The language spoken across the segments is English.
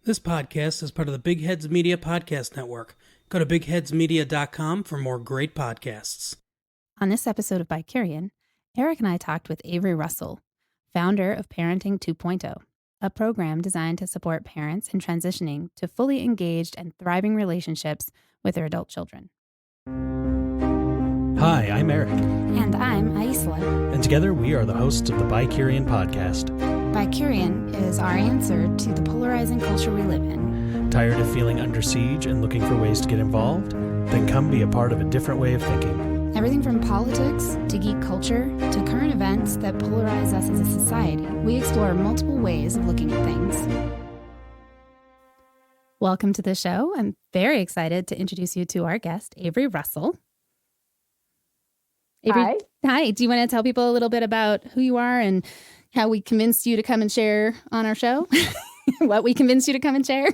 This podcast is part of the Big Heads Media Podcast Network. Go to bigheadsmedia.com for more great podcasts. On this episode of BiCurean, Erik and I talked with Avery Russell, founder of Parenting 2.0, a program designed to support parents in transitioning to fully engaged and thriving relationships with their adult children. Hi, I'm Erik. And I'm Isla. And together we are the hosts of the BiCurean podcast. BiCurean is our answer to the polarizing culture we live in. Tired of feeling under siege and looking for ways to get involved? Then come be a part of a different way of thinking. Everything from politics to geek culture to current events that polarize us as a society, we explore multiple ways of looking at things. Welcome to the show. I'm very excited to introduce you to our guest, Avery Russell. Avery, hi. Do you want to tell people a little bit about who you are and how we convinced you to come and share on our show? What we convinced you to come and share?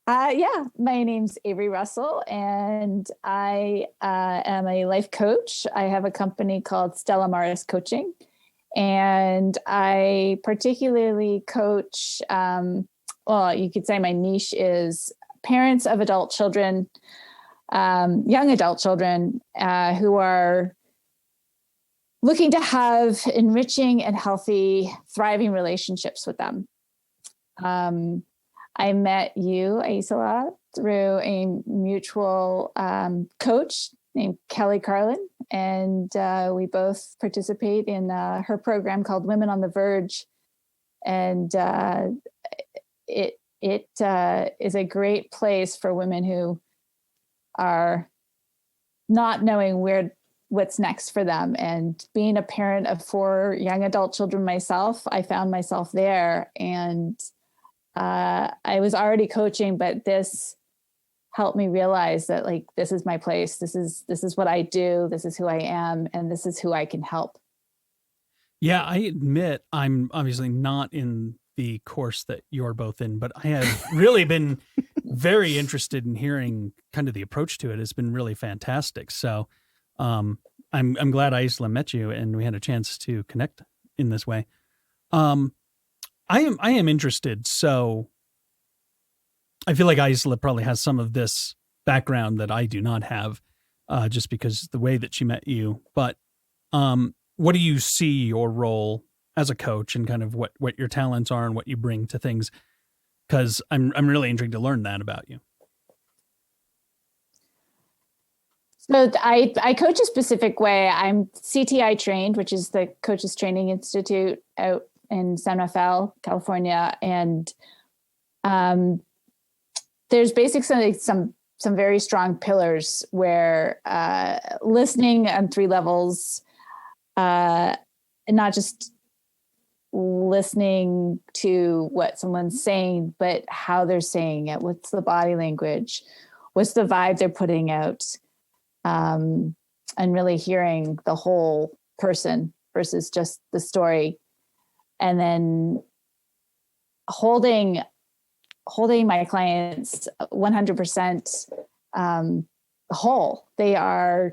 Yeah, my name's Avery Russell, and I am a life coach. I have a company called Stella Maris Coaching, and I particularly coach, you could say my niche is parents of adult children, young adult children who are looking to have enriching and healthy, thriving relationships with them. I met you, Isla, through a mutual coach named Kelly Carlin, and we both participate in her program called Women on the Verge. And it is a great place for women who are not knowing what's next for them. And being a parent of 4 young adult children myself, I found myself there. And I was already coaching, but this helped me realize that, like, this is my place. This is what I do. This is who I am. And this is who I can help. Yeah, I admit I'm obviously not in the course that you're both in, but I have really been very interested in hearing kind of the approach to it. It's been really fantastic. So I'm glad Isla met you and we had a chance to connect in this way. I am interested. So I feel like Isla probably has some of this background that I do not have, just because the way that she met you. But what do you see your role as a coach and kind of what your talents are and what you bring to things? Because I'm really intrigued to learn that about you. So I coach a specific way. I'm CTI trained, which is the Coaches Training Institute out in San Rafael, California. And there's basically some very strong pillars where listening on 3 levels, and not just listening to what someone's saying, but how they're saying it. What's the body language? What's the vibe they're putting out? And really hearing the whole person versus just the story. And then holding my clients 100% whole. They are,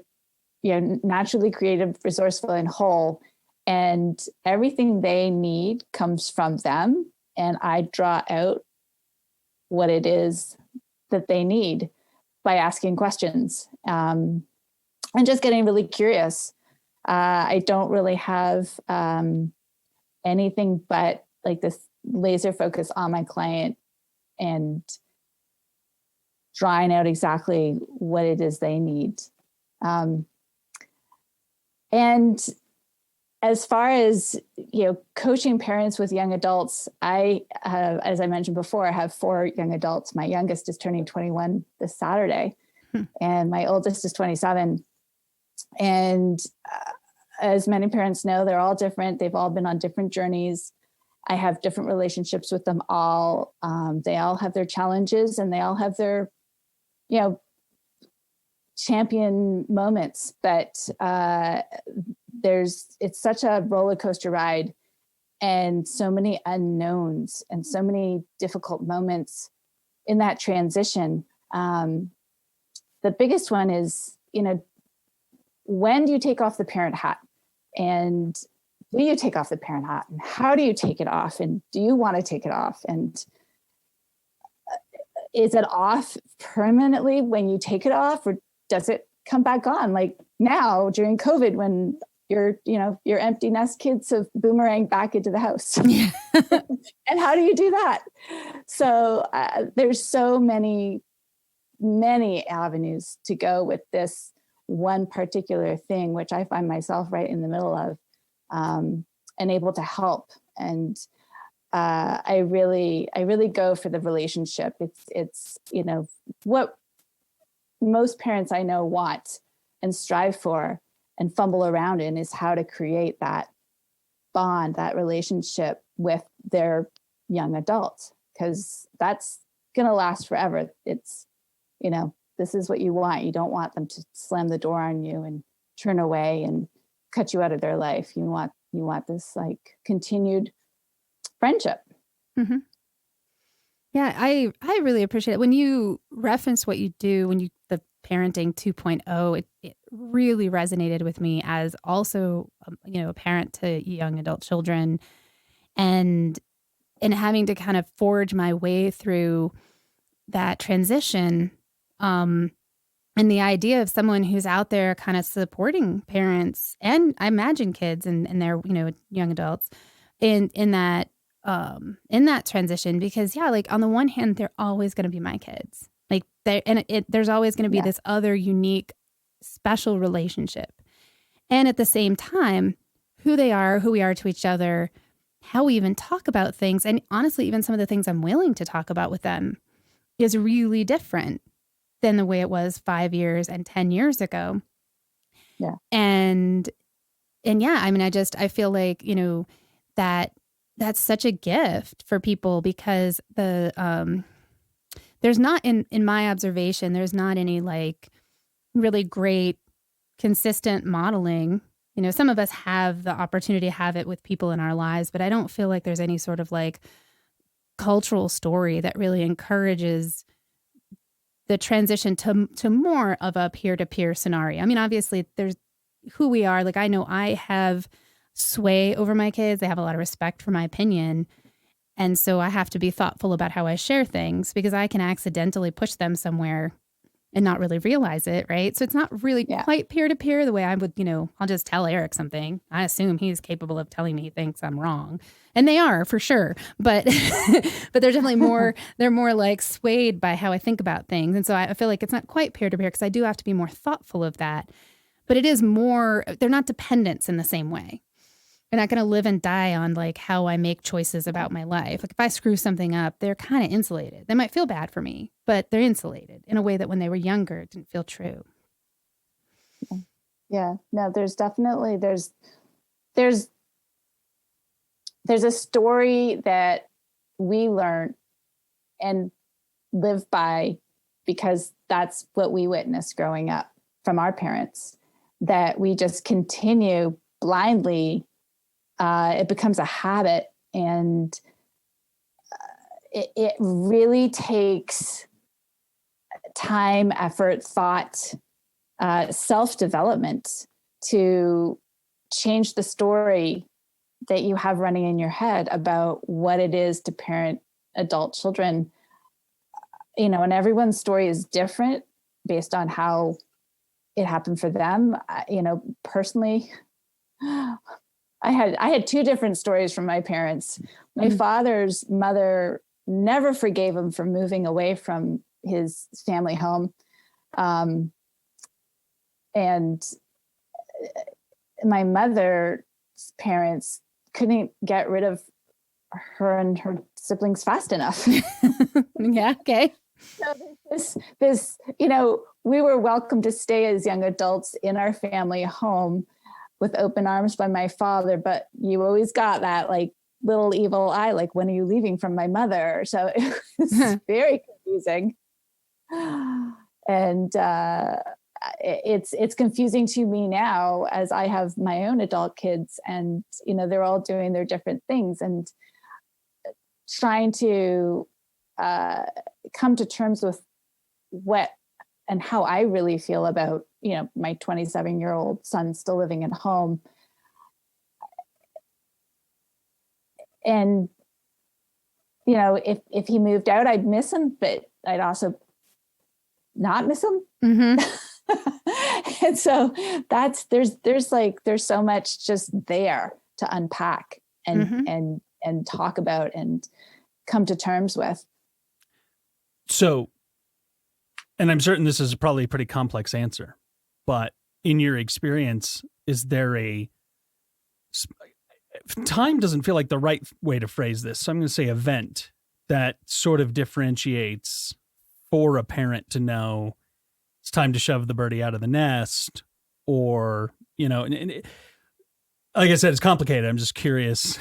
naturally creative, resourceful, and whole. And everything they need comes from them. And I draw out what it is that they need by asking questions and just getting really curious. I don't really have anything but like this laser focus on my client and drawing out exactly what it is they need. And as far as, coaching parents with young adults, I have, as I mentioned before, I have 4 young adults. My youngest is turning 21 this Saturday, and my oldest is 27. And as many parents know, they're all different. They've all been on different journeys. I have different relationships with them all. They all have their challenges and they all have their, champion moments. But it's such a roller coaster ride and so many unknowns and so many difficult moments in that transition. The biggest one is, when do you take off the parent hat? And do you take off the parent hat? And how do you take it off? And do you want to take it off? And is it off permanently when you take it off, or does it come back on? Like now during COVID, when your empty nest kids have boomeranged back into the house. And how do you do that? So there's so many avenues to go with this one particular thing, which I find myself right in the middle of, and able to help. And I really go for the relationship. It's what most parents I know want and strive for and fumble around in is how to create that bond, that relationship with their young adult, because that's going to last forever. It's, this is what you want. You don't want them to slam the door on you and turn away and cut you out of their life. You want this like continued friendship. Mm-hmm. Yeah, I really appreciate it. When you reference what you do, the parenting 2.0, it really resonated with me as also, a parent to young adult children, and having to kind of forge my way through that transition. And the idea of someone who's out there kind of supporting parents and I imagine kids and their, young adults in that transition, because like on the one hand, they're always going to be my kids. Like there's always going to be this other unique, special relationship. And at the same time, who we are to each other, how we even talk about things. And honestly, even some of the things I'm willing to talk about with them is really different than the way it was 5 years and 10 years ago. Yeah. And yeah, I mean, I feel like, that's such a gift for people, because there's not in my observation, there's not any like really great consistent modeling. Some of us have the opportunity to have it with people in our lives, but I don't feel like there's any sort of like cultural story that really encourages the transition to more of a peer-to-peer scenario. I mean, obviously there's who we are. Like I know I have sway over my kids. They have a lot of respect for my opinion. And so I have to be thoughtful about how I share things, because I can accidentally push them somewhere and not really realize it, right? So it's not really quite peer-to-peer the way I would, I'll just tell Eric something. I assume he's capable of telling me he thinks I'm wrong. And they are, for sure. But but they're definitely they're more like swayed by how I think about things. And so I feel like it's not quite peer-to-peer, because I do have to be more thoughtful of that. But it is more, they're not dependents in the same way. They're not going to live and die on like how I make choices about my life. Like if I screw something up, they're kind of insulated. They might feel bad for me, but they're insulated in a way that when they were younger, it didn't feel true. Yeah, no, there's definitely, there's a story that we learn and live by, because that's what we witnessed growing up from our parents, that we just continue blindly. It becomes a habit, and it really takes time, effort, thought, self-development to change the story that you have running in your head about what it is to parent adult children. And everyone's story is different based on how it happened for them. Personally, I had two different stories from my parents. My father's mother never forgave him for moving away from his family home. And my mother's parents couldn't get rid of her and her siblings fast enough. Yeah, okay. So this, we were welcome to stay as young adults in our family home with open arms by my father, but you always got that like little evil eye, like, when are you leaving from my mother? So it was very confusing. And it's confusing to me now as I have my own adult kids, and, they're all doing their different things, and trying to come to terms with what and how I really feel about, my 27-year-old son still living at home. And, if he moved out, I'd miss him, but I'd also not miss them. Mm-hmm. And so there's so much just there to unpack and talk about and come to terms with. So, and I'm certain this is probably a pretty complex answer, but in your experience, is there time doesn't feel like the right way to phrase this. So I'm going to say event that sort of differentiates for a parent to know it's time to shove the birdie out of the nest, or, and like I said, it's complicated. I'm just curious.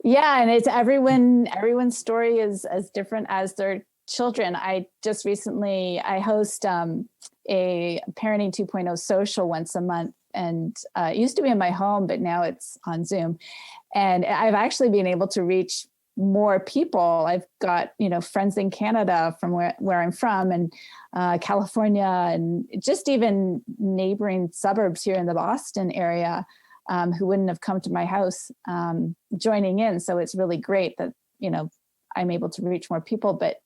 Yeah. And it's everyone's story is as different as their children. I just recently, I host a Parenting 2.0 social once a month, and it used to be in my home, but now it's on Zoom. And I've actually been able to reach more people. I've got, friends in Canada from where I'm from, and California, and just even neighboring suburbs here in the Boston area, who wouldn't have come to my house, joining in. So it's really great that, I'm able to reach more people. But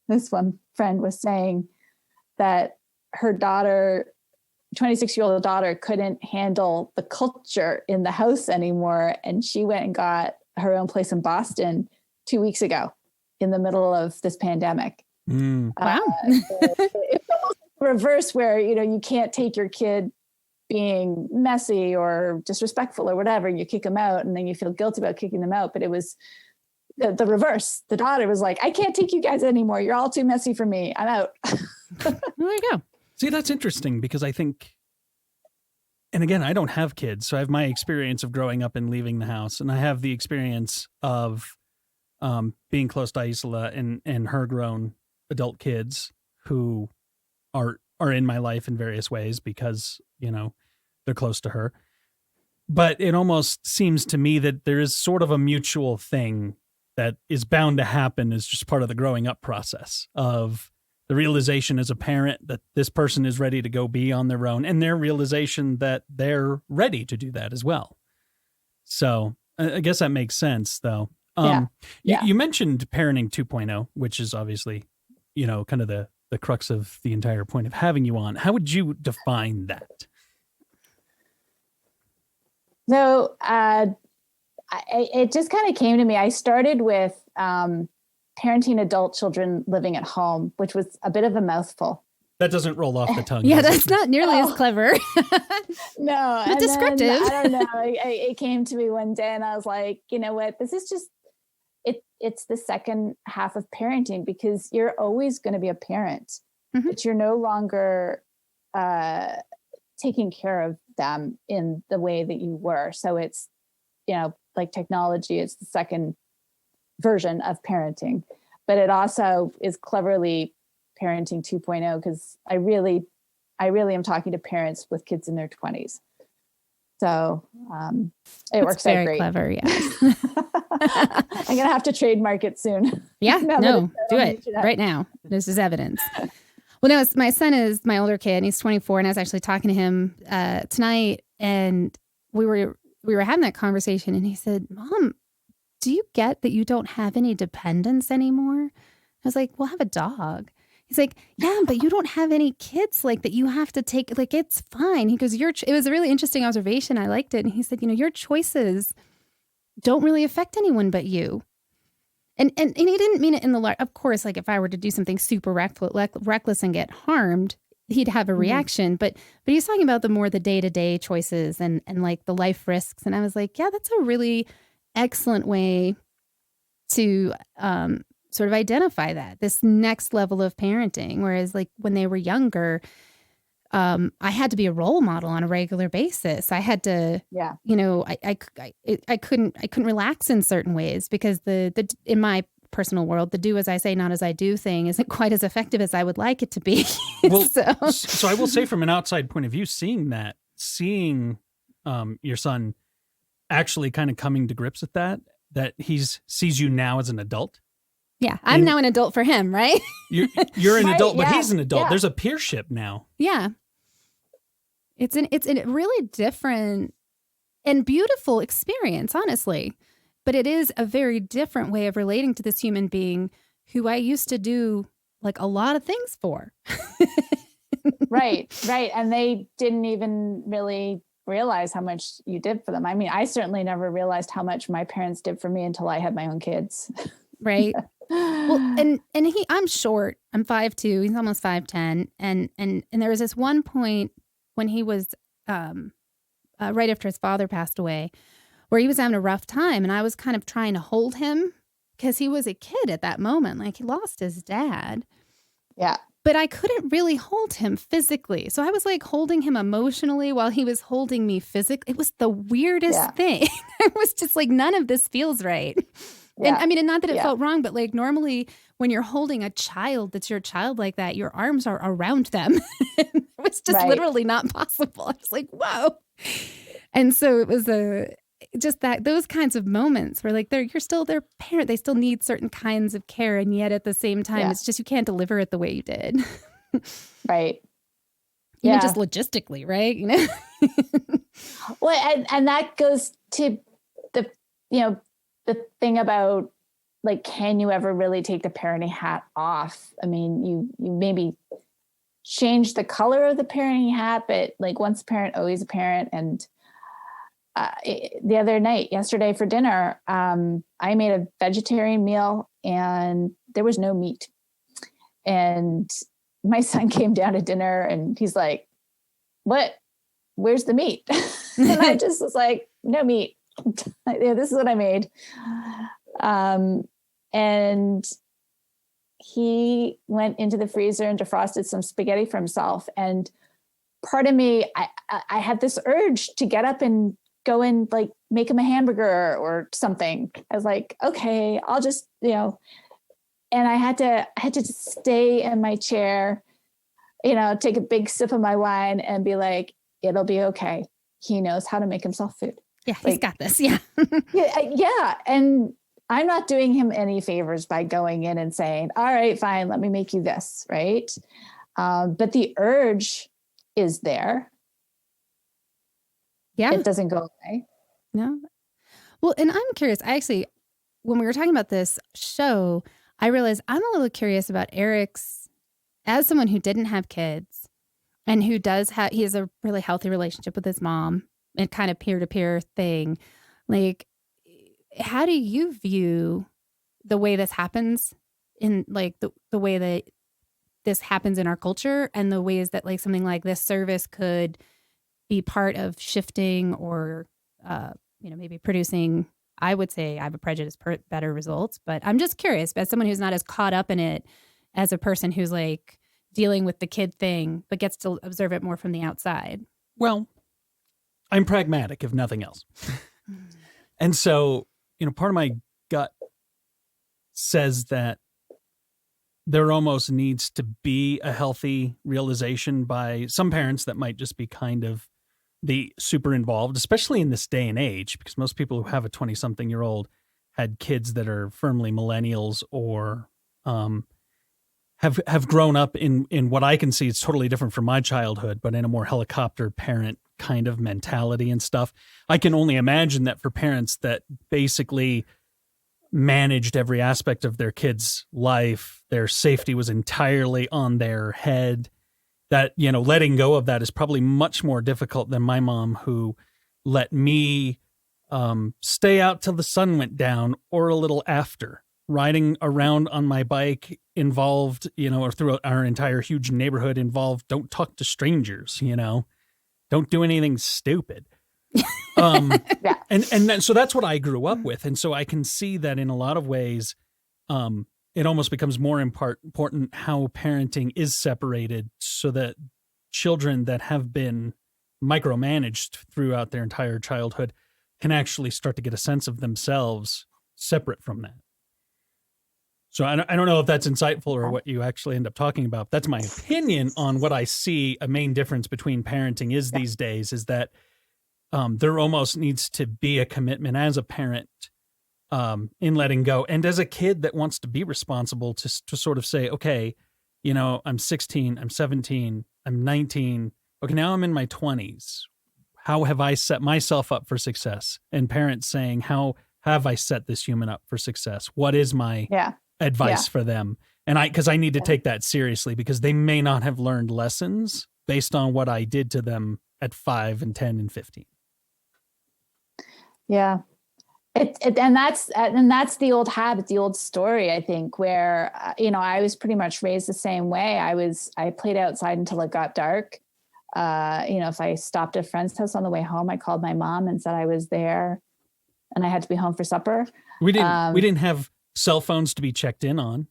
this one friend was saying that her daughter, 26-year-old daughter, couldn't handle the culture in the house anymore. And she went and got her own place in Boston 2 weeks ago in the middle of this pandemic. Wow. It's almost reverse where, you can't take your kid being messy or disrespectful or whatever. You kick them out and then you feel guilty about kicking them out. But it was the reverse. The daughter was like, I can't take you guys anymore. You're all too messy for me. I'm out. There you go. See, that's interesting because I think, and again, I don't have kids, so I have my experience of growing up and leaving the house, and I have the experience of being close to Isla and her grown adult kids who are in my life in various ways because, they're close to her. But it almost seems to me that there is sort of a mutual thing that is bound to happen as just part of the growing up process of the realization as a parent that this person is ready to go be on their own, and their realization that they're ready to do that as well. So I guess that makes sense, though. You mentioned Parenting 2.0, which is obviously, kind of the crux of the entire point of having you on. How would you define that? So it just kind of came to me. I started with parenting adult children living at home, which was a bit of a mouthful. That doesn't roll off the tongue. Yeah, that's not nearly as clever. No. But descriptive. Then, I don't know. It came to me one day and I was like, you know what? This is just, it's the second half of parenting, because you're always going to be a parent, but you're no longer taking care of them in the way that you were. So it's, like technology, it's the second version of parenting, but it also is cleverly Parenting 2.0, because I really am talking to parents with kids in their 20s. So it works out great. Clever, yeah. I'm gonna have to trademark it soon. Yeah, no, do it right now. This is evidence. Well, no, my son is my older kid, and he's 24, and I was actually talking to him tonight, and we were having that conversation, and he said, "Mom, do you get that you don't have any dependents anymore?" I was like, "We'll have a dog." He's like, "Yeah, but you don't have any kids like that you have to take, like, it's fine." He goes, it was a really interesting observation. I liked it. And he said, your choices don't really affect anyone but you. And he didn't mean it in the, of course, like if I were to do something super reckless and get harmed, he'd have a reaction. But he's talking about the day-to-day choices and like the life risks. And I was like, yeah, that's a really excellent way to sort of identify this next level of parenting. Whereas like when they were younger, I had to be a role model on a regular basis. I had to, I couldn't relax in certain ways because the in my personal world, the do as I say, not as I do thing isn't quite as effective as I would like it to be. Well, so I will say from an outside point of view, seeing your son actually kind of coming to grips with that he sees you now as an adult. Yeah, I'm now an adult for him, right? You're an adult, but he's an adult. Yeah. There's a peership now. Yeah. It's a really different and beautiful experience, honestly. But it is a very different way of relating to this human being who I used to do like a lot of things for. Right. And they didn't even really realize how much you did for them. I mean, I certainly never realized how much my parents did for me until I had my own kids. Right. Well, and I'm short. I'm 5'2". He's almost 5'10". And there was this one point when he was right after his father passed away, where he was having a rough time, and I was kind of trying to hold him because he was a kid at that moment. Like, he lost his dad. Yeah. But I couldn't really hold him physically. So I was like holding him emotionally while he was holding me physically. It was the weirdest thing. I was just like, none of this feels right. Yeah. And I mean, and not that it felt wrong, but like normally when you're holding a child that's your child like that, your arms are around them. It was just literally not possible. I was like, whoa. And so it was just those kinds of moments where like you're still their parent. They still need certain kinds of care. And yet at the same time, it's just, you can't deliver it the way you did. Right. Even just logistically, right? You know? Well, and that goes to the thing about like, can you ever really take the parenting hat off? I mean, you maybe change the color of the parenting hat, but like, once a parent, always a parent. And yesterday for dinner, I made a vegetarian meal and there was no meat. And my son came down to dinner and he's like, "What? Where's the meat?" And I just was like, "No meat. This is what I made." And he went into the freezer and defrosted some spaghetti for himself. And part of me, I had this urge to get up and go and like make him a hamburger or something. I was like, okay, I'll just, and I had to just stay in my chair, take a big sip of my wine and be like, it'll be okay. He knows how to make himself food. Yeah, he's got this. Yeah. Yeah. And I'm not doing him any favors by going in and saying, all right, fine, let me make you this. Right. But the urge is there. Yeah. It doesn't go away. No. Well, and I'm curious. When we were talking about this show, I realized I'm a little curious about Erik's, as someone who didn't have kids and who he has a really healthy relationship with his mom and kind of peer-to-peer thing. Like, how do you view the way this happens in like the way that this happens in our culture and the ways that like something like this service could be part of shifting or, maybe producing, I would say I have a prejudice, better results. But I'm just curious, as someone who's not as caught up in it as a person who's like dealing with the kid thing, but gets to observe it more from the outside. Well, I'm pragmatic, if nothing else. And so, part of my gut says that there almost needs to be a healthy realization by some parents that might just be kind of the super involved, especially in this day and age, because most people who have a 20-something-year-old had kids that are firmly millennials or have grown up in what I can see is totally different from my childhood, but in a more helicopter parent kind of mentality and stuff. I can only imagine that for parents that basically managed every aspect of their kid's life, their safety was entirely on their head, that, letting go of that is probably much more difficult than my mom, who let me stay out till the sun went down or a little after. Riding around on my bike involved, or throughout our entire huge neighborhood involved, don't talk to strangers, don't do anything stupid. Yeah. So that's what I grew up with. And so I can see that in a lot of ways, it almost becomes more important how parenting is separated so that children that have been micromanaged throughout their entire childhood can actually start to get a sense of themselves separate from that. So I don't know if that's insightful or what you actually end up talking about. That's my opinion on what I see a main difference between parenting is these days, is that there almost needs to be a commitment as a parent in letting go. And as a kid that wants to be responsible to sort of say, okay, I'm 16, I'm 17, I'm 19. Okay, now I'm in my 20s. How have I set myself up for success? And parents saying, how have I set this human up for success? What is my advice for them. And because I need to take that seriously, because they may not have learned lessons based on what I did to them at 5 and 10 and 15. Yeah. And that's the old habit, the old story, I think, where, I was pretty much raised the same way. I played outside until it got dark. If I stopped at a friend's house on the way home, I called my mom and said I was there and I had to be home for supper. We didn't have cell phones to be checked in on.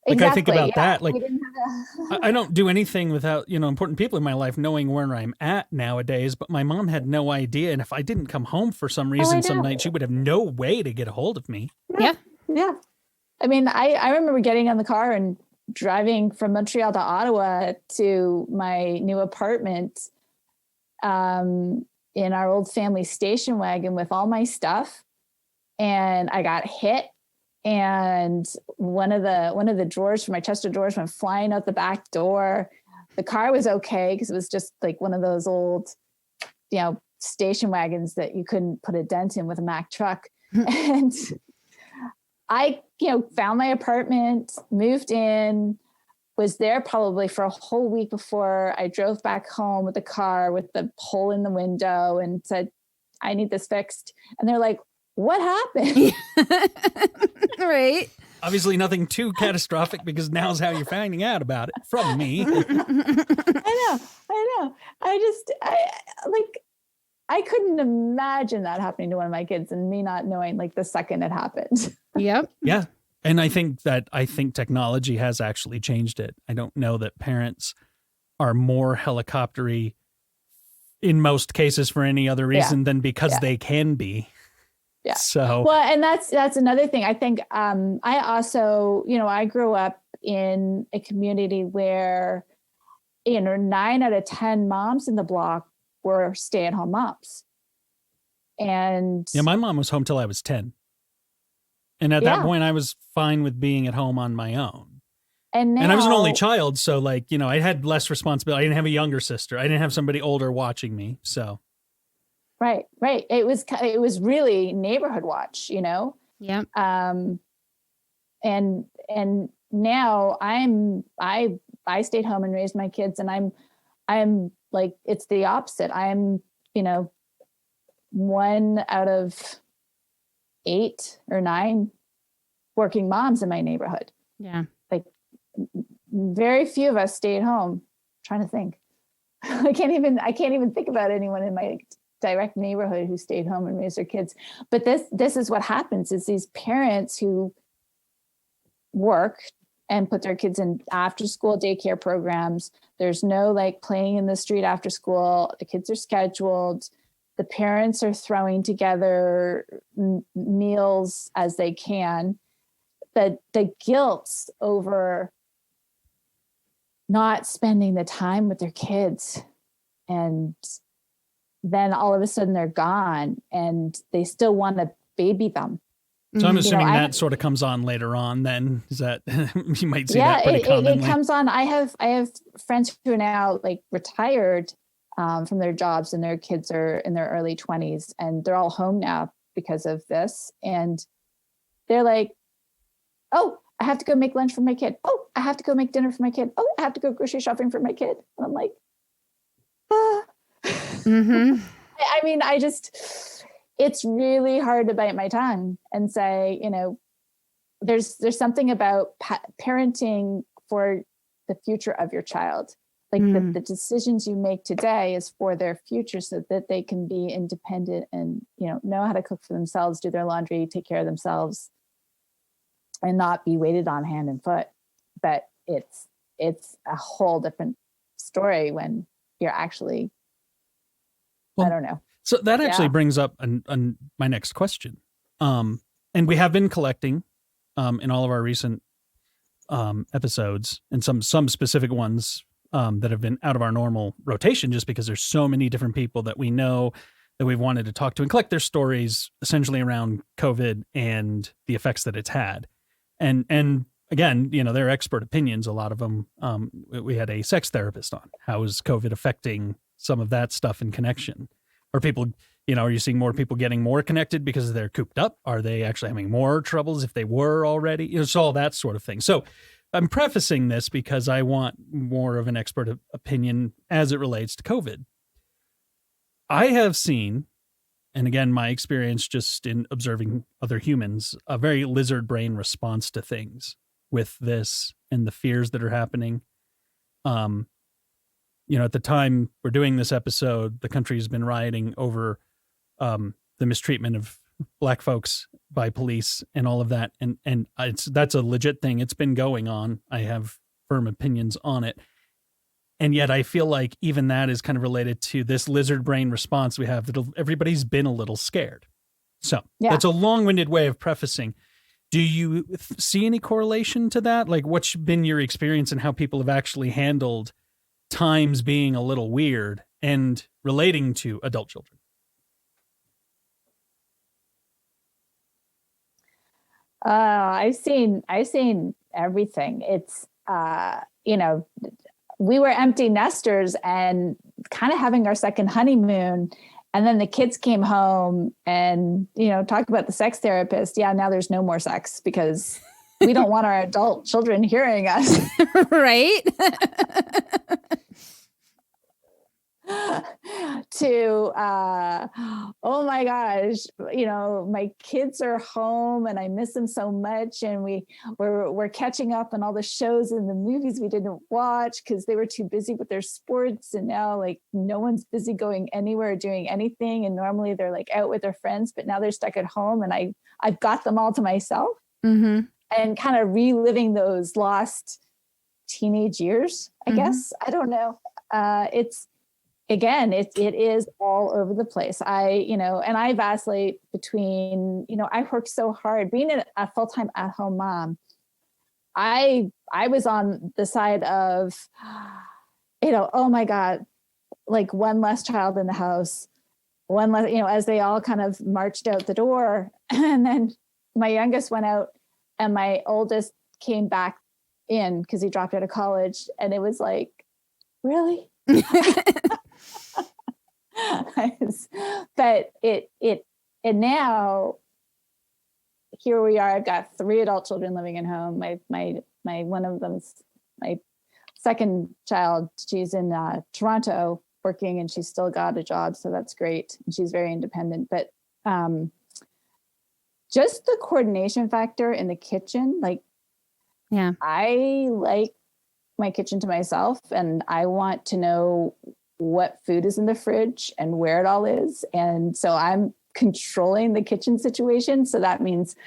Like, exactly, I think about that. Like, we didn't have I don't do anything without, important people in my life knowing where I'm at nowadays, but my mom had no idea. And if I didn't come home for some reason, some night, she would have no way to get a hold of me. Yeah. I mean, I remember getting on the car and driving from Montreal to Ottawa to my new apartment in our old family station wagon with all my stuff. And I got hit. And one of the drawers from my chest of drawers went flying out the back door. The car was okay because it was just like one of those old, station wagons that you couldn't put a dent in with a Mack truck. And I, found my apartment, moved in, was there probably for a whole week before I drove back home with the car with the hole in the window and said, I need this fixed. And they're like, what happened? Right. Obviously nothing too catastrophic, because now's how you're finding out about it from me. I know. I couldn't imagine that happening to one of my kids and me not knowing like the second it happened. Yep. Yeah. And I think technology has actually changed it. I don't know that parents are more helicoptery in most cases for any other reason than because they can be. Yeah. So, well, and that's another thing. I think I also, I grew up in a community where, 9 out of 10 moms in the block were stay-at-home moms. And yeah, my mom was home till I was 10. And at that point I was fine with being at home on my own. And I was an only child. So like, I had less responsibility. I didn't have a younger sister. I didn't have somebody older watching me. So. Right. It was really neighborhood watch, Yeah. And now I stayed home and raised my kids, and I'm like, it's the opposite. I'm, 1 out of 8 or 9 working moms in my neighborhood. Yeah. Like very few of us stay at home. I'm trying to think. I can't even think about anyone in my direct neighborhood who stayed home and raised their kids. But this is what happens, is these parents who work and put their kids in after school daycare programs. There's no like playing in the street after school. The kids are scheduled. The parents are throwing together meals as they can. The guilt over not spending the time with their kids, and then all of a sudden they're gone and they still want to baby them. So I'm assuming that sort of comes on later on then. Is that, you might see that pretty commonly. It comes on. I have friends who are now like retired from their jobs, and their kids are in their early 20s, and they're all home now because of this. And they're like, oh, I have to go make lunch for my kid. Oh, I have to go make dinner for my kid. Oh, I have to go grocery shopping for my kid. And I'm like, Mm-hmm. I mean, it's really hard to bite my tongue and say, there's something about parenting for the future of your child. Like the decisions you make today is for their future, so that they can be independent and, know how to cook for themselves, do their laundry, take care of themselves, and not be waited on hand and foot. But it's a whole different story when you're actually, I don't know. So that actually brings up my next question. And we have been collecting in all of our recent episodes, and some specific ones that have been out of our normal rotation, just because there's so many different people that we know that we've wanted to talk to and collect their stories essentially around COVID and the effects that it's had. And again, they're expert opinions, a lot of them. We had a sex therapist on. How is COVID affecting some of that stuff in connection? Or people Are you seeing more people getting more connected because they're cooped up? Are they actually having more troubles if they were already? It's all that sort of thing. So I'm prefacing this because I want more of an expert opinion as it relates to COVID. I have seen, and again, my experience just in observing other humans, a very lizard brain response to things with this and the fears that are happening. At the time we're doing this episode, the country's been rioting over the mistreatment of Black folks by police and all of that. And that's a legit thing. It's been going on. I have firm opinions on it. And yet I feel like even that is kind of related to this lizard brain response we have, that everybody's been a little scared. So That's a long-winded way of prefacing. Do you see any correlation to that? Like, what's been your experience and how people have actually handled times being a little weird and relating to adult children? I've seen everything. It's, we were empty nesters and kind of having our second honeymoon. And then the kids came home and, talk about the sex therapist. Yeah, now there's no more sex because we don't want our adult children hearing us. Right? To oh my gosh, my kids are home and I miss them so much, and we're catching up on all the shows and the movies we didn't watch because they were too busy with their sports, and now like no one's busy going anywhere or doing anything, and normally they're like out with their friends, but now they're stuck at home and I've got them all to myself. Mm-hmm. And kind of reliving those lost teenage years, I guess. I don't know. It is all over the place. And I vacillate between, I work so hard being a full-time at-home mom. I was on the side of, oh my God, like one less child in the house, one less, as they all kind of marched out the door. And then my youngest went out and my oldest came back in because he dropped out of college. And it was like, really? But and now here we are. I've got 3 adult children living at home. My one of them's my second child. She's in Toronto working, and she's still got a job, so that's great. And she's very independent. But just the coordination factor in the kitchen, I like my kitchen to myself, and I want to know what food is in the fridge and where it all is. And so I'm controlling the kitchen situation. So that means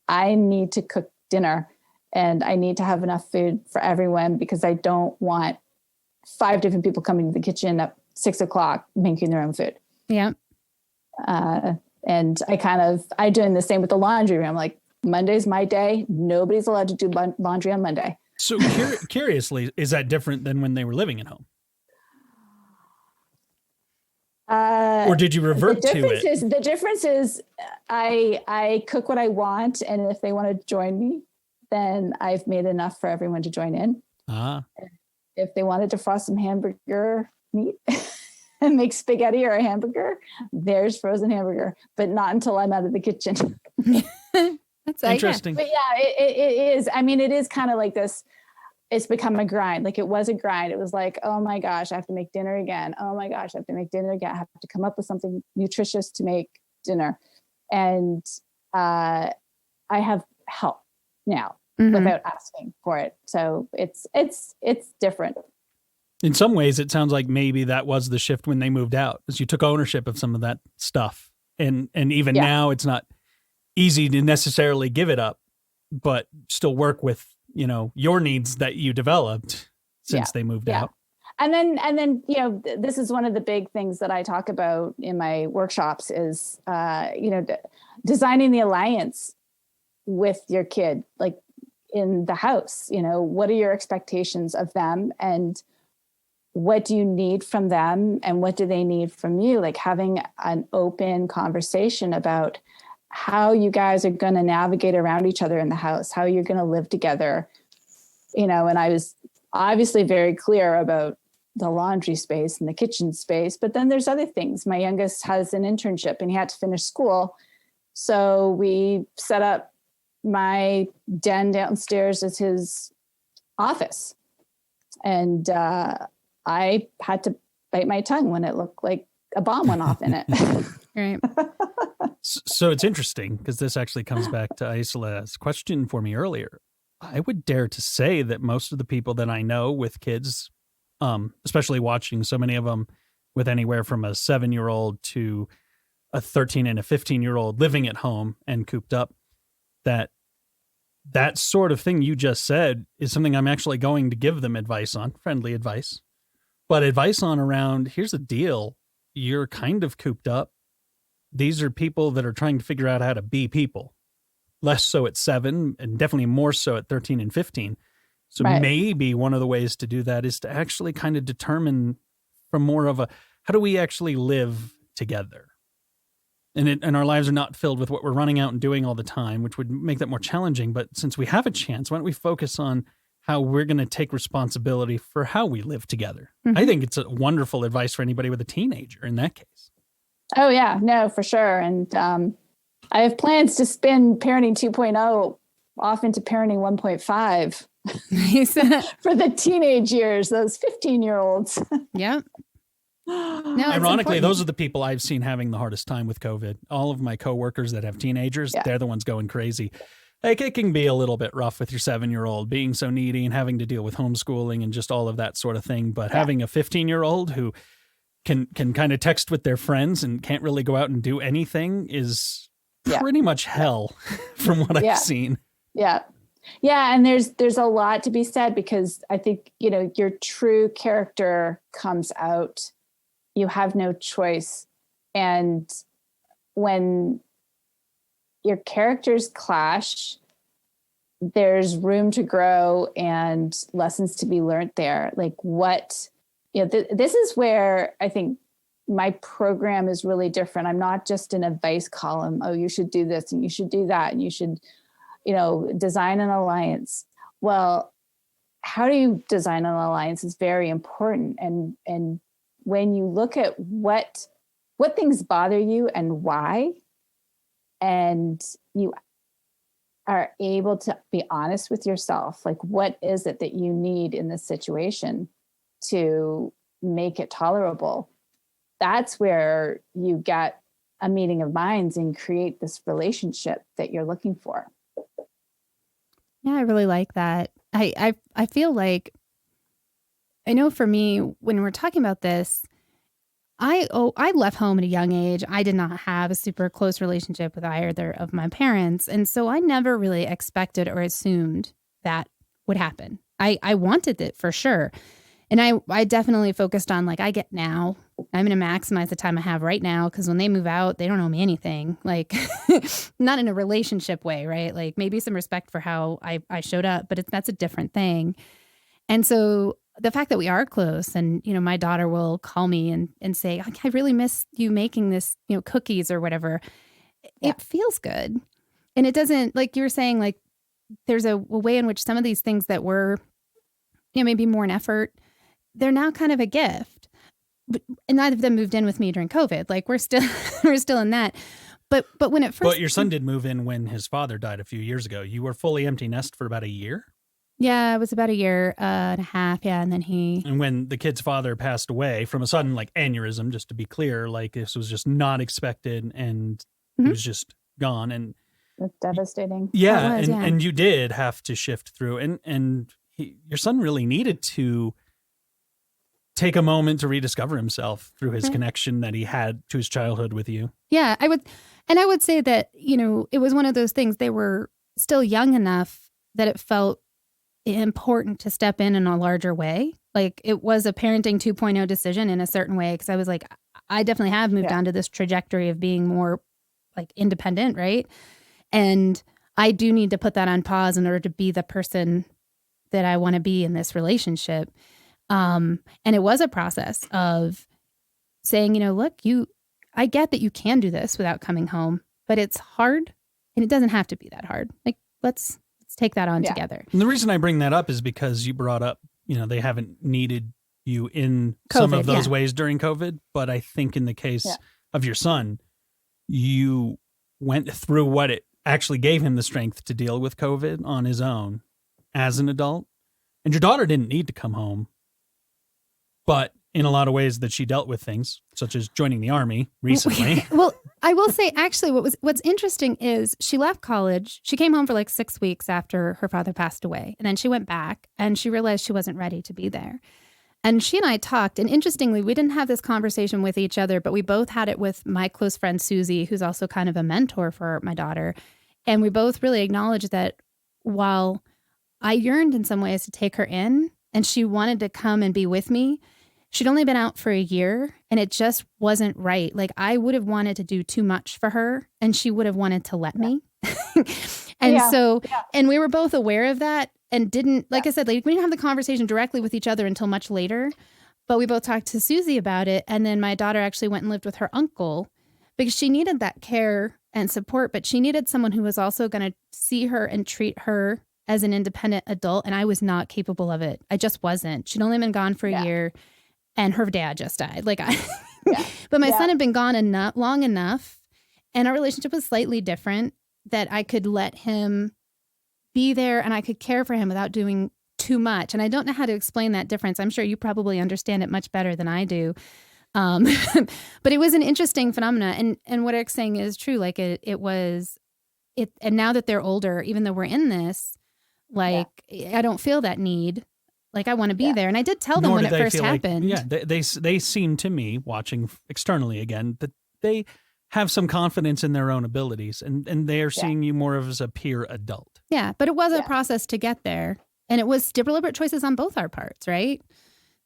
I need to cook dinner and I need to have enough food for everyone, because I don't want 5 different people coming to the kitchen at 6:00 making their own food. Yeah. And I doing the same with the laundry room. Like, Monday's my day. Nobody's allowed to do laundry on Monday. So curiously, is that different than when they were living at home? Or did you revert to it? The difference is I cook what I want, and if they want to join me, then I've made enough for everyone to join in. If they wanted to defrost some hamburger meat and make spaghetti or a hamburger, there's frozen hamburger, but not until I'm out of the kitchen. That's interesting. But yeah, it is. I mean, it is kind of like this. It's become a grind. Like, it was a grind. It was like, oh my gosh, I have to make dinner again. Oh my gosh, I have to make dinner again. I have to come up with something nutritious to make dinner. And I have help now without asking for it. So it's different. In some ways, it sounds like maybe that was the shift when they moved out, as you took ownership of some of that stuff. And even now, it's not easy to necessarily give it up, but still work with, your needs that you developed since they moved out. And then, this is one of the big things that I talk about in my workshops is, designing the alliance with your kid, like in the house. What are your expectations of them, and what do you need from them, and what do they need from you? Like, having an open conversation about how you guys are going to navigate around each other in the house, how you're going to live together, and I was obviously very clear about the laundry space and the kitchen space. But then there's other things. My youngest has an internship and he had to finish school. So we set up my den downstairs as his office. And I had to bite my tongue when it looked like a bomb went off in it. Right. So it's interesting because this actually comes back to Isola's question for me earlier. I would dare to say that most of the people that I know with kids, especially watching so many of them with anywhere from a 7-year-old to a 13 and a 15-year-old living at home and cooped up, that sort of thing you just said is something I'm actually going to give them advice on, friendly advice, but advice on around, here's the deal. You're kind of cooped up. These are people that are trying to figure out how to be people. Less so at 7 and definitely more so at 13 and 15. So Right. maybe one of the ways to do that is to actually kind of determine from more of a, how do we actually live together? And our lives are not filled with what we're running out and doing all the time, which would make that more challenging. But since we have a chance, why don't we focus on how we're going to take responsibility for how we live together? Mm-hmm. I think it's a wonderful advice for anybody with a teenager in that case. Oh yeah, no, for sure. And I have plans to spin Parenting 2.0 off into Parenting 1.5 Nice. for the teenage years, those 15-year-olds. Yeah. No, Ironically, those are the people I've seen having the hardest time with COVID. All of my coworkers that have teenagers, Yeah. they're the ones going crazy. Like, it can be a little bit rough with your 7-year-old being so needy and having to deal with homeschooling and just all of that sort of thing. But having a 15-year-old who can kind of text with their friends and can't really go out and do anything is pretty much hell from what I've seen. Yeah. Yeah. And there's a lot to be said because I think, your true character comes out. You have no choice. And when your characters clash, there's room to grow and lessons to be learned there. Like this is where I think my program is really different. I'm not just an advice column. Oh, you should do this and you should do that. And you should, design an alliance. Well, how do you design an alliance is very important. And when you look at what things bother you and why, and you are able to be honest with yourself, like what is it that you need in this situation to make it tolerable? That's where you get a meeting of minds and create this relationship that you're looking for. Yeah, I really like that. I feel like, I know for me, when we're talking about this, I left home at a young age. I did not have a super close relationship with either of my parents. And so I never really expected or assumed that would happen. I wanted it for sure. And I definitely focused on I'm going to maximize the time I have right now. Cause when they move out, they don't owe me anything, like not in a relationship way, right? Like maybe some respect for how I showed up, but that's a different thing. And so the fact that we are close and, my daughter will call me and say, I really miss you making this, cookies or whatever. It feels good. And it doesn't, like you were saying, like there's a way in which some of these things that were, maybe more an effort, they're now kind of a gift. And neither of them moved in with me during COVID. Like we're still in that. But when it first, but your son did move in when his father died a few years ago. You were fully empty nest for about a year. Yeah, it was about a year and a half. Yeah. And then and when the kid's father passed away from a sudden aneurysm, just to be clear, this was just not expected and he was just gone. And that's devastating. Yeah. And you did have to shift through and your son really needed to take a moment to rediscover himself through his connection that he had to his childhood with you. Yeah, I would say that, it was one of those things. They were still young enough that it felt important to step in a larger way. Like it was a parenting 2.0 decision in a certain way. Cause I was like, I definitely have moved on to this trajectory of being more independent. Right. And I do need to put that on pause in order to be the person that I want to be in this relationship. And it was a process of saying, look, I get that you can do this without coming home, but it's hard and it doesn't have to be that hard. Like, let's take that on together. And the reason I bring that up is because you brought up, they haven't needed you in some of COVID, those yeah. ways during COVID. But I think in the case of your son, you went through what it actually gave him the strength to deal with COVID on his own as an adult. And your daughter didn't need to come home, but in a lot of ways that she dealt with things, such as joining the Army recently. Well, I will say, actually, what's interesting is she left college. She came home for like 6 weeks after her father passed away. And then she went back and she realized she wasn't ready to be there. And she and I talked. And interestingly, we didn't have this conversation with each other, but we both had it with my close friend, Susie, who's also kind of a mentor for my daughter. And we both really acknowledged that while I yearned in some ways to take her in and she wanted to come and be with me, she'd only been out for a year and it just wasn't right. Like I would have wanted to do too much for her and she would have wanted to let me. And we were both aware of that and didn't, like I said, like we didn't have the conversation directly with each other until much later, but we both talked to Susie about it. And then my daughter actually went and lived with her uncle because she needed that care and support, but she needed someone who was also going to see her and treat her as an independent adult. And I was not capable of it. I just wasn't. She'd only been gone for a year. And her dad just died. But my son had been gone long enough, and our relationship was slightly different that I could let him be there and I could care for him without doing too much. And I don't know how to explain that difference. I'm sure you probably understand it much better than I do. But it was an interesting phenomena. And what Eric's saying is true. Like it was. And now that they're older, even though we're in this, I don't feel that need. Like I want to be there. And I did tell them when it first happened. They seem to me, watching externally again, that they have some confidence in their own abilities and they are seeing you more as a peer adult. Yeah, but it was a process to get there. And it was deliberate choices on both our parts, right?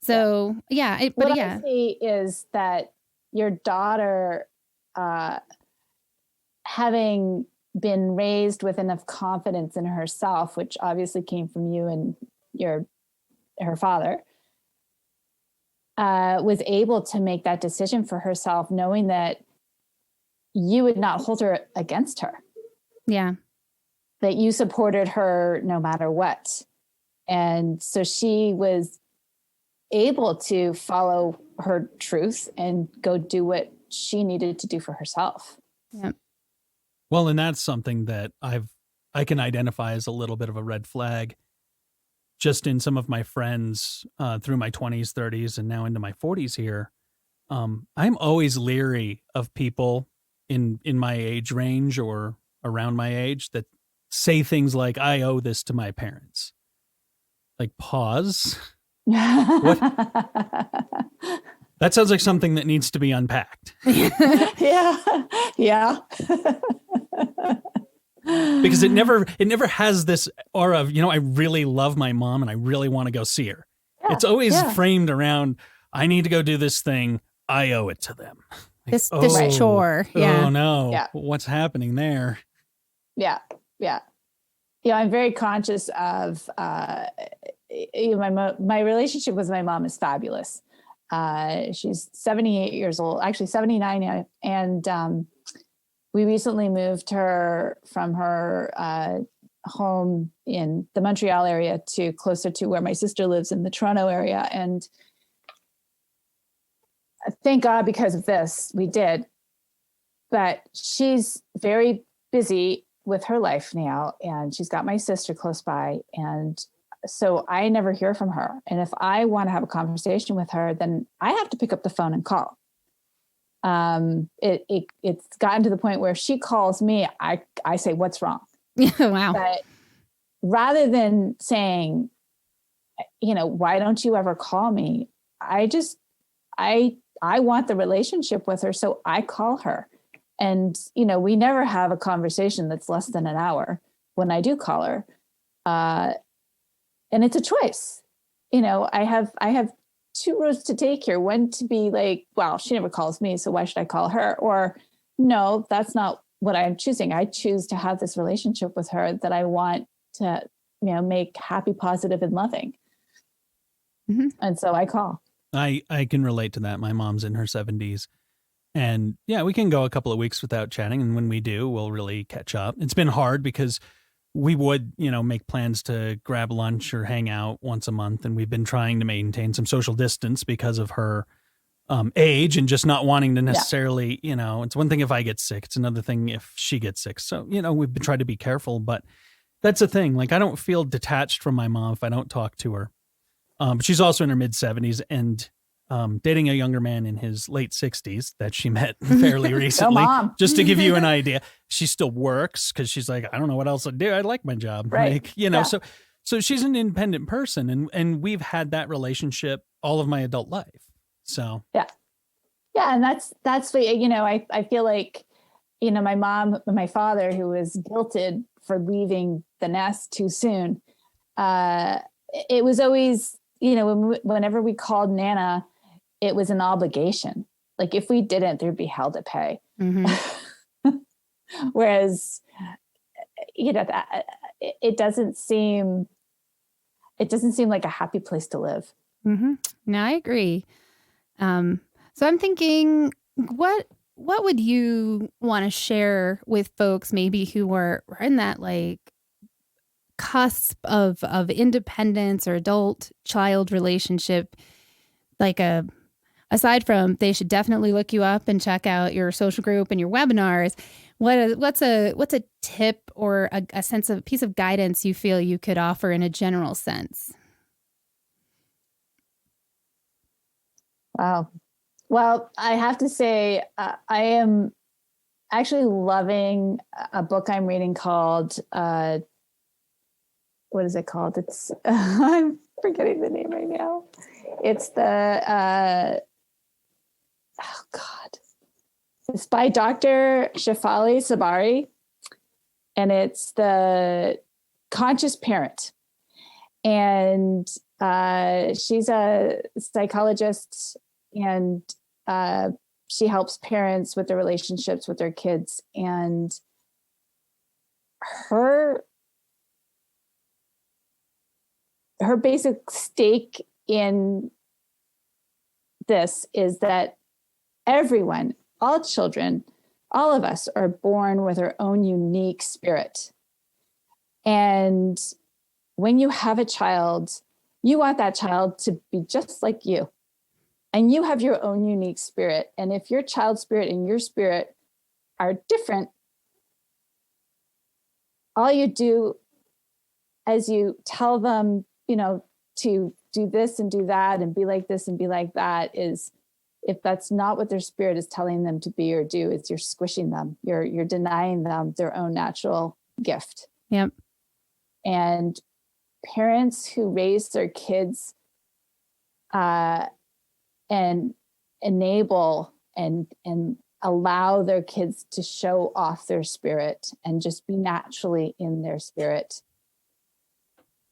So, what I see is that your daughter, having been raised with enough confidence in herself, which obviously came from you and her father, was able to make that decision for herself, knowing that you would not hold her against her. Yeah. That you supported her no matter what. And so she was able to follow her truth and go do what she needed to do for herself. Yeah. Well, and that's something that I can identify as a little bit of a red flag. Just in some of my friends through my 20s, 30s, and now into my 40s here, I'm always leery of people in my age range or around my age that say things like, I owe this to my parents. Like, pause. What? That sounds like something that needs to be unpacked. Yeah. Because it never has this aura of, I really love my mom and I really want to go see her. Yeah, it's always framed around, I need to go do this thing. I owe it to them. Like, this chore. Yeah. Oh no. Yeah. What's happening there? Yeah. I'm very conscious of, my relationship with my mom is fabulous. She's 78 years old, actually 79 now. And, we recently moved her from her home in the Montreal area to closer to where my sister lives in the Toronto area. And thank God because of this, we did. But she's very busy with her life now, and she's got my sister close by. And so I never hear from her. And if I want to have a conversation with her, then I have to pick up the phone and call. It's gotten to the point where if she calls me, I say, what's wrong? Wow. But rather than saying, why don't you ever call me? I want the relationship with her. So I call her and, we never have a conversation that's less than an hour when I do call her. And it's a choice. I have two roads to take here. One to be like, well, she never calls me, so why should I call her? Or no, that's not what I'm choosing. I choose to have this relationship with her that I want to, make happy, positive, and loving. Mm-hmm. And so I call. I can relate to that. My mom's in her 70s. And we can go a couple of weeks without chatting. And when we do, we'll really catch up. It's been hard because we would, make plans to grab lunch or hang out once a month. And we've been trying to maintain some social distance because of her age and just not wanting to necessarily, it's one thing if I get sick, it's another thing if she gets sick. So, we've been trying to be careful, but that's the thing. Like, I don't feel detached from my mom if I don't talk to her. But she's also in her mid 70s and dating a younger man in his late 60s that she met fairly recently. Just to give you an idea, she still works because she's like, I don't know what else to do. I like my job. Right. Like, so she's an independent person, and we've had that relationship all of my adult life. So yeah. And that's what, I feel like, my mom, my father, who was guilted for leaving the nest too soon. It was always, whenever we called Nana, it was an obligation. Like if we didn't, there'd be hell to pay. Mm-hmm. Whereas, it doesn't seem like a happy place to live. Mm-hmm. No, I agree. So I'm thinking, what would you want to share with folks maybe who were in that like cusp of independence or adult-child relationship, like aside from they should definitely look you up and check out your social group and your webinars, what's a tip or a sense of piece of guidance you feel you could offer in a general sense? Wow. Well, I have to say, I am actually loving a book I'm reading called, what is it called? It's, I'm forgetting the name right now. It's it's by Dr. Shefali Sabari, and it's The Conscious Parent. And she's a psychologist, and she helps parents with their relationships with their kids. And her basic stake in this is that everyone, all children, all of us are born with our own unique spirit. And when you have a child, you want that child to be just like you. And you have your own unique spirit. And if your child's spirit and your spirit are different, all you do as you tell them, to do this and do that and be like this and be like that, is if that's not what their spirit is telling them to be or do, it's you're squishing them. You're denying them their own natural gift. Yep. And parents who raise their kids and enable and allow their kids to show off their spirit and just be naturally in their spirit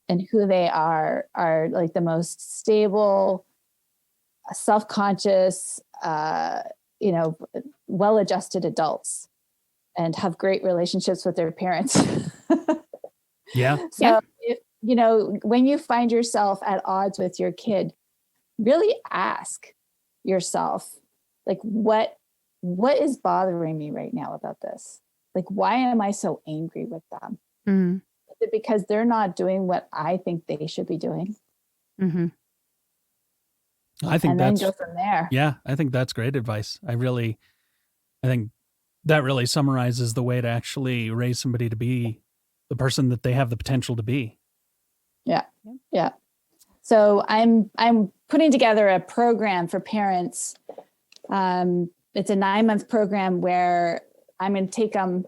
and who they are like the most stable, self-conscious, well-adjusted adults, and have great relationships with their parents. Yeah. So, if, when you find yourself at odds with your kid, really ask yourself, like, what is bothering me right now about this? Like, why am I so angry with them? Mm-hmm. Is it because they're not doing what I think they should be doing? Mm-hmm. I think and then go from there. Yeah, I think that's great advice. I think that really summarizes the way to actually raise somebody to be the person that they have the potential to be. Yeah. Yeah. So I'm putting together a program for parents. It's a 9-month program where I'm going to take them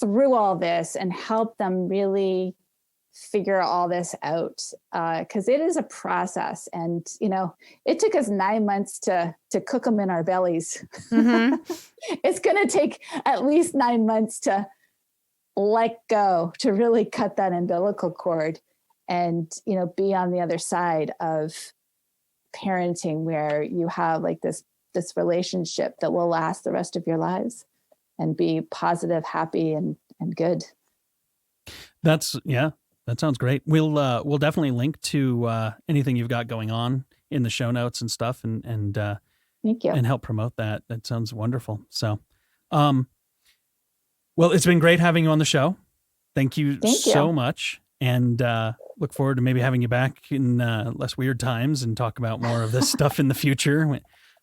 through all this and help them really figure all this out. Cause it is a process, and, it took us 9 months to cook them in our bellies. Mm-hmm. It's going to take at least 9 months to let go, to really cut that umbilical cord and, be on the other side of parenting, where you have like this relationship that will last the rest of your lives and be positive, happy, and good. That sounds great. We'll definitely link to anything you've got going on in the show notes and stuff, and thank you, and help promote that. That sounds wonderful. So, well, it's been great having you on the show. Thank you so much. And look forward to maybe having you back in less weird times and talk about more of this stuff in the future.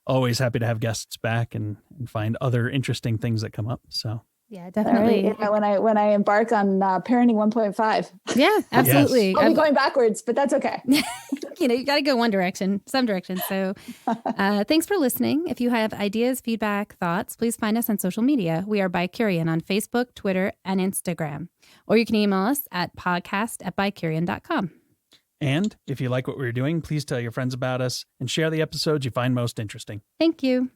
Always happy to have guests back and find other interesting things that come up. So yeah, definitely. Right. Yeah, when I embark on parenting 1.5. Yeah, absolutely. Yes. I'll be going backwards, but that's okay. You got to go some direction. So thanks for listening. If you have ideas, feedback, thoughts, please find us on social media. We are BiCurean on Facebook, Twitter, and Instagram. Or you can email us at podcast@BiCurean.com. And if you like what we're doing, please tell your friends about us and share the episodes you find most interesting. Thank you.